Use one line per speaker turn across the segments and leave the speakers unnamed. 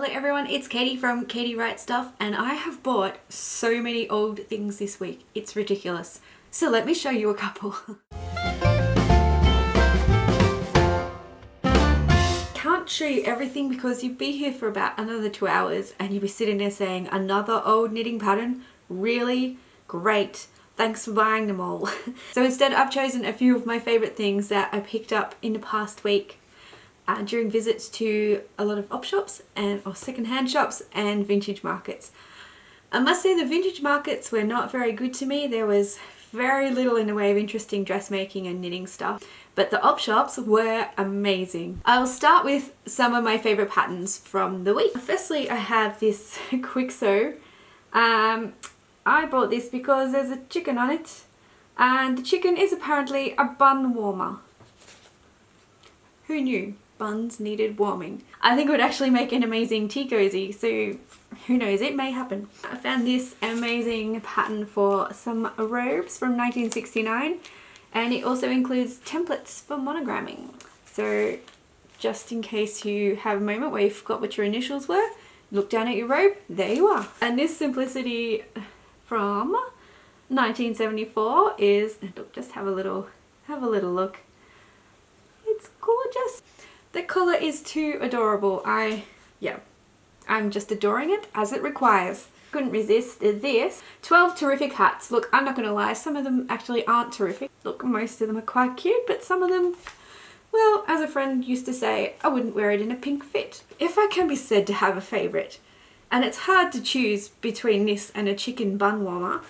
Hello everyone, it's Katie from Katie Writes Stuff, and I have bought so many old things this week. It's ridiculous. So let me show you a couple. Can't show you everything because you'd be here for about another 2 hours and you'd be sitting there saying, another old knitting pattern? Really? Great. Thanks for buying them all. So instead I've chosen a few of my favourite things that I picked up in the past week during visits to a lot of op shops or second-hand shops and vintage markets. I must say the vintage markets were not very good to me. There was very little in the way of interesting dressmaking and knitting stuff, but the op shops were amazing. I'll start with some of my favourite patterns from the week. Firstly, I have this quick sew. I bought this because there's a chicken on it, and the chicken is apparently a bun warmer. Who knew? Buns needed warming. I think it would actually make an amazing tea cozy, so who knows, it may happen. I found this amazing pattern for some robes from 1969, and it also includes templates for monogramming. So just in case you have a moment where you forgot what your initials were, look down at your robe, there you are. And this simplicity from 1974 is, look, just have a little look. It's gorgeous. The colour is too adorable. I'm just adoring it as it requires. Couldn't resist this. 12 terrific hats. Look, I'm not going to lie, some of them actually aren't terrific. Look, most of them are quite cute, but some of them, well, as a friend used to say, I wouldn't wear it in a pink fit. If I can be said to have a favourite, and it's hard to choose between this and a chicken bun warmer,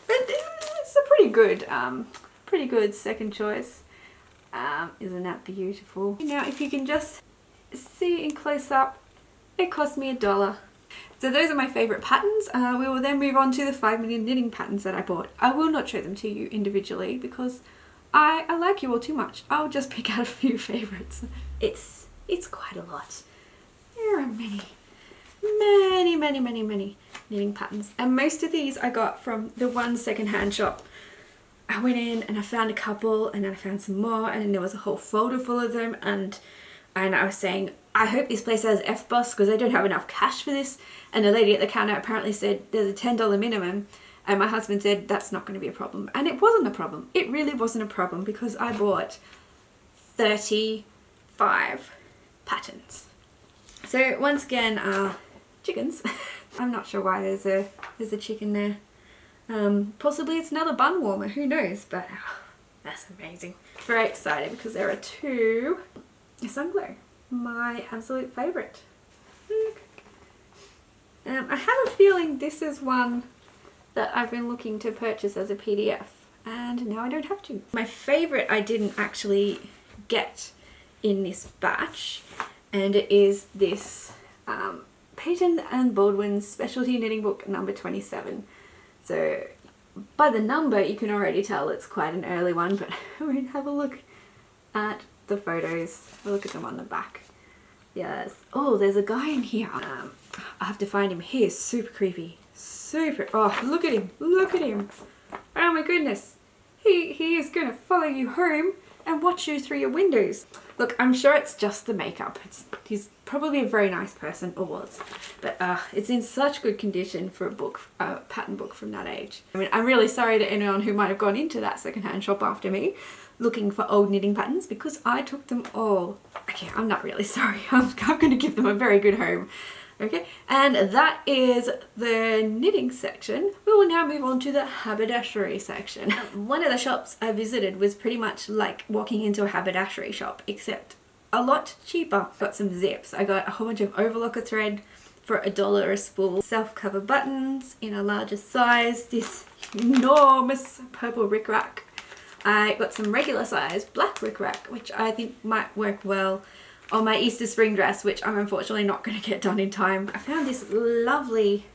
but it's a pretty good second choice. Isn't that beautiful? Now if you can just see in close up, it cost me $1. So those are my favourite patterns. We will then move on to the 5 million knitting patterns that I bought. I will not show them to you individually because I like you all too much. I'll just pick out a few favourites. It's quite a lot. There are many knitting patterns, and most of these I got from the one second-hand shop. I went in and I found a couple, and then I found some more, and then there was a whole folder full of them, and I was saying, I hope this place has F-Boss because I don't have enough cash for this. And the lady at the counter apparently said there's a $10 minimum, and my husband said that's not going to be a problem. And it wasn't a problem. It really wasn't a problem because I bought 35 patterns. So once again, chickens. I'm not sure why there's a chicken there. Possibly it's another bun warmer, who knows, but that's amazing. Very excited because there are two sun glow, my absolute favourite. I have a feeling this is one that I've been looking to purchase as a PDF, and now I don't have to. My favourite I didn't actually get in this batch, and it is this Peyton and Baldwin's Specialty Knitting Book number 27. So by the number you can already tell it's quite an early one, but I mean, have a look at the photos. Have a look at them on the back. Yes. Oh, there's a guy in here. I have to find him. He is super creepy. Super. Oh, look at him. Look at him. Oh my goodness. He is going to follow you home and watch you through your windows. Look, I'm sure it's just the makeup. He's probably a very nice person, or was, but it's in such good condition for a pattern book from that age. I mean, I'm really sorry to anyone who might have gone into that secondhand shop after me looking for old knitting patterns because I took them all. Okay, I'm not really sorry. I'm going to give them a very good home. Okay, and that is the knitting section. We will now move on to the haberdashery section. One of the shops I visited was pretty much like walking into a haberdashery shop, except a lot cheaper. Got some zips. I got a whole bunch of overlocker thread for $1 a spool. Self-cover buttons in a larger size. This enormous purple rickrack. I got some regular size black rickrack, which I think might work well on my Easter spring dress, which I'm unfortunately not going to get done in time. I found this lovely,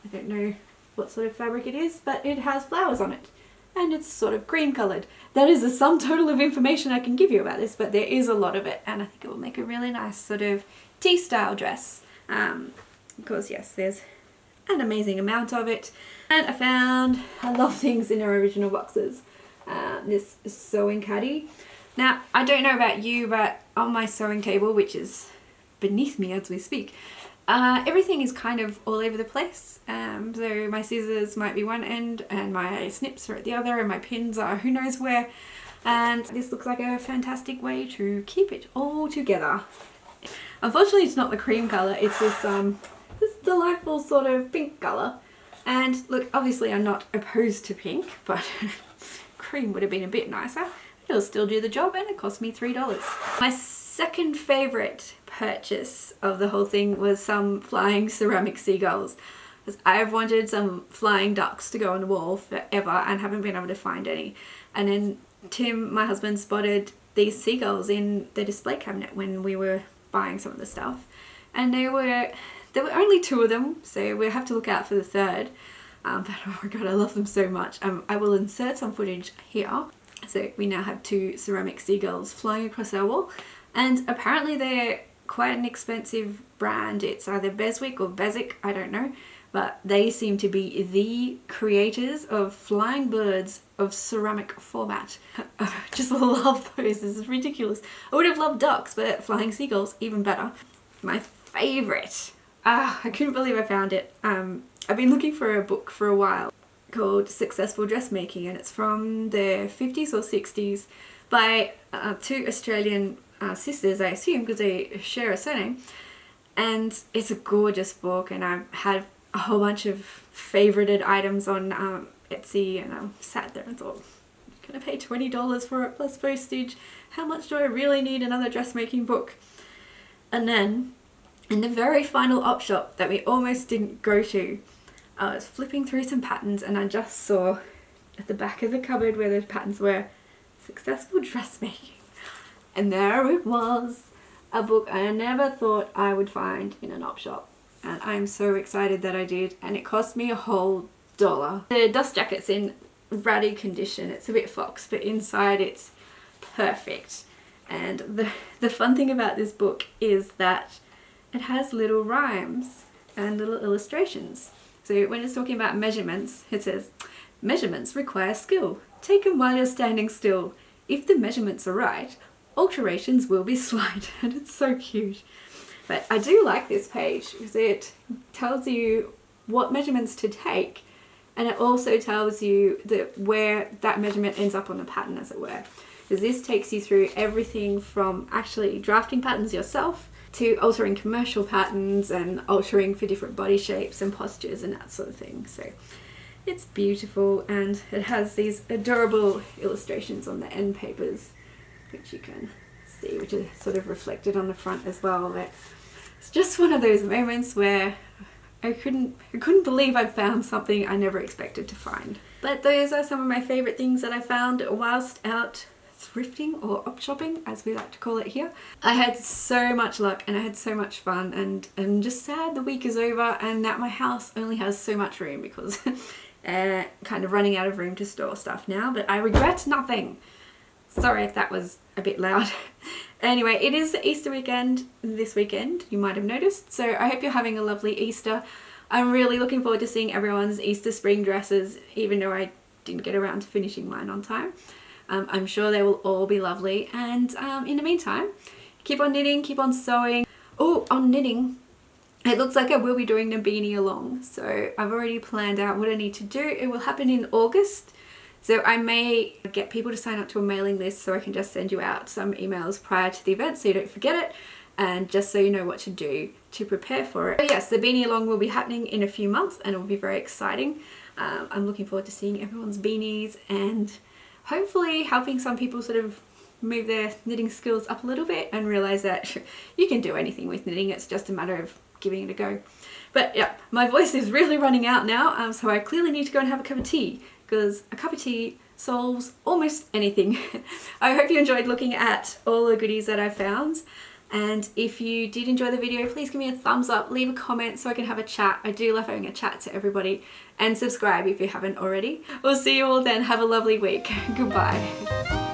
I don't know what sort of fabric it is, but it has flowers on it, and it's sort of cream coloured. That is the sum total of information I can give you about this, but there is a lot of it, and I think it will make a really nice sort of tea style dress. Because yes, there's an amazing amount of it. And I found a lot of things in their original boxes. This sewing caddy. Now, I don't know about you, but on my sewing table, which is beneath me as we speak. Everything is kind of all over the place. So my scissors might be one end and my snips are at the other and my pins are who knows where. And this looks like a fantastic way to keep it all together. Unfortunately, it's not the cream colour, it's this delightful sort of pink colour. And look, obviously I'm not opposed to pink, but cream would have been a bit nicer. It'll still do the job, and it cost me $3. My second favourite purchase of the whole thing was some flying ceramic seagulls. Because I've wanted some flying ducks to go on the wall forever and haven't been able to find any. And then Tim, my husband, spotted these seagulls in the display cabinet when we were buying some of the stuff. And there were only 2 of them, so we'll have to look out for the third. But oh my god, I love them so much. I will insert some footage here. So we now have 2 ceramic seagulls flying across our wall, and apparently they're quite an expensive brand. It's either Beswick or Bezic, I don't know, but they seem to be the creators of flying birds of ceramic format. I just love those, this is ridiculous. I would have loved ducks, but flying seagulls, even better. My favourite, I couldn't believe I found it. I've been looking for a book for a while called Successful Dressmaking, and it's from the 50s or 60s by 2 Australian sisters, I assume, because they share a surname. And it's a gorgeous book, and I've had a whole bunch of favorited items on Etsy, and I sat there and thought, I'm gonna pay $20 for it plus postage. How much do I really need another dressmaking book? And then in the very final op shop that we almost didn't go to, I was flipping through some patterns and I just saw at the back of the cupboard where the patterns were, Successful Dressmaking. And there it was, a book I never thought I would find in an op shop. And I'm so excited that I did, and it cost me a whole $1. The dust jacket's in ratty condition, it's a bit fox, but inside it's perfect. And the fun thing about this book is that it has little rhymes and little illustrations. So when it's talking about measurements, it says, measurements require skill. Take them while you're standing still. If the measurements are right, alterations will be slight. And it's so cute. But I do like this page because it tells you what measurements to take, and it also tells you where that measurement ends up on the pattern, as it were. Because this takes you through everything from actually drafting patterns yourself to altering commercial patterns and altering for different body shapes and postures and that sort of thing. So it's beautiful, and it has these adorable illustrations on the end papers, which you can see, which are sort of reflected on the front as well. But it's just one of those moments where I couldn't believe I found something I never expected to find. But those are some of my favourite things that I found whilst out thrifting, or op shopping as we like to call it here. I had so much luck and I had so much fun, and I'm just sad the week is over and that my house only has so much room because kind of running out of room to store stuff now, but I regret nothing. Sorry if that was a bit loud. Anyway, it is the Easter weekend this weekend, you might have noticed, so I hope you're having a lovely Easter. I'm really looking forward to seeing everyone's Easter spring dresses, even though I didn't get around to finishing mine on time. I'm sure they will all be lovely, and in the meantime, keep on knitting, keep on sewing. Oh, on knitting, it looks like I will be doing the beanie along, so I've already planned out what I need to do. It will happen in August, so I may get people to sign up to a mailing list so I can just send you out some emails prior to the event so you don't forget it, and just so you know what to do to prepare for it. But yes, the beanie along will be happening in a few months and it will be very exciting. I'm looking forward to seeing everyone's beanies and hopefully helping some people sort of move their knitting skills up a little bit and realise that you can do anything with knitting, it's just a matter of giving it a go. But yeah, my voice is really running out now, so I clearly need to go and have a cup of tea, because a cup of tea solves almost anything. I hope you enjoyed looking at all the goodies that I found, and if you did enjoy the video, please give me a thumbs up, leave a comment so I can have a chat. I do love having a chat to everybody, and subscribe if you haven't already. We'll see you all then. Have a lovely week. Goodbye.